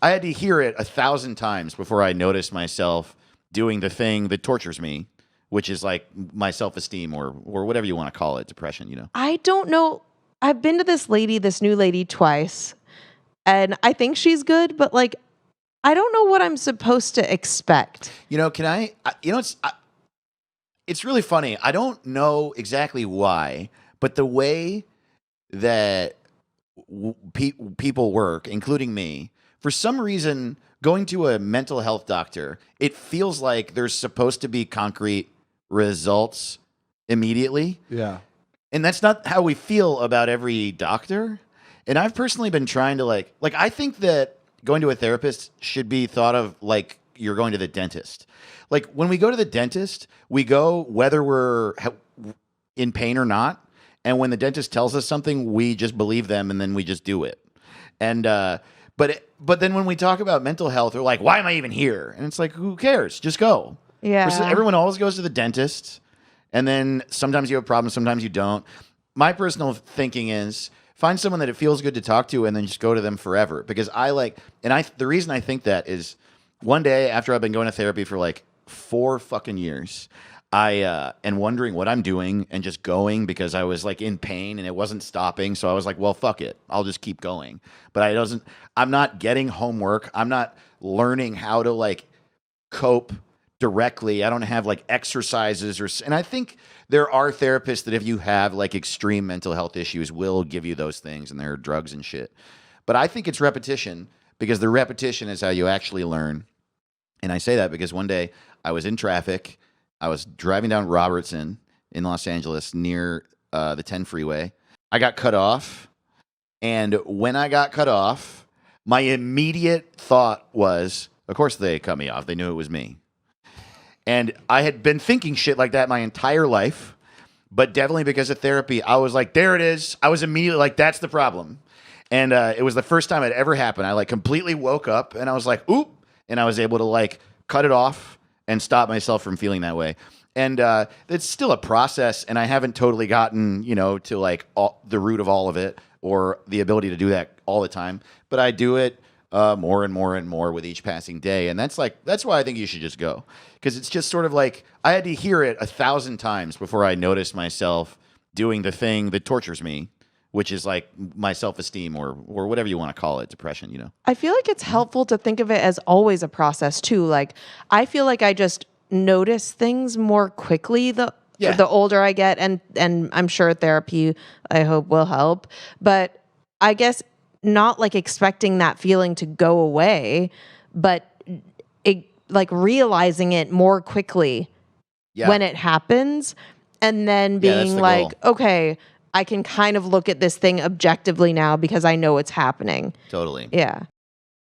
I had to hear it 1,000 times before I noticed myself doing the thing that tortures me, which is like my self-esteem or whatever you want to call it, depression, you know? I don't know. I've been to this new lady twice, and I think she's good, but like, I don't know what I'm supposed to expect. You know, it's really funny. I don't know exactly why, but the way that people work, including me, for some reason, going to a mental health doctor, it feels like there's supposed to be concrete results immediately. Yeah. And that's not how we feel about every doctor. And I've personally been trying to like I think that going to a therapist should be thought of like you're going to the dentist. Like when we go to the dentist, we go whether we're in pain or not. And when the dentist tells us something, we just believe them and then we just do it. And but then when we talk about mental health, we're like, why am I even here? And it's like, who cares? Just go. Yeah. Everyone always goes to the dentist. And then sometimes you have problems, sometimes you don't. My personal thinking is find someone that it feels good to talk to and then just go to them forever. Because the reason I think that is one day after I've been going to therapy for like 4 fucking years, I and wondering what I'm doing and just going because I was like in pain and it wasn't stopping. So I was like, well, fuck it. I'll just keep going. But I'm not getting homework. I'm not learning how to like cope directly. I don't have like exercises and I think there are therapists that if you have like extreme mental health issues will give you those things and there are drugs and shit. But I think it's repetition because the repetition is how you actually learn. And I say that because one day I was in traffic. I was driving down Robertson in Los Angeles near the 10 freeway. I got cut off. And when I got cut off, my immediate thought was, of course they cut me off. They knew it was me. And I had been thinking shit like that my entire life. But definitely because of therapy, I was like, there it is. I was immediately like, that's the problem. And it was the first time it ever happened. I like completely woke up and I was like, oop. And I was able to like cut it off and stop myself from feeling that way. And it's still a process, and I haven't totally gotten, to like the root of all of it or the ability to do that all the time. But I do it more and more and more with each passing day. And that's why I think you should just go. Because it's just sort of like I had to hear it 1,000 times before I noticed myself doing the thing that tortures me, which is like my self-esteem or whatever you want to call it, depression, I feel like it's helpful to think of it as always a process too. Like I feel like I just notice things more quickly the older I get, and I'm sure therapy I hope will help. But I guess not like expecting that feeling to go away, but like realizing it more quickly when it happens, and then being like, okay, I can kind of look at this thing objectively now because I know it's happening. Totally. Yeah.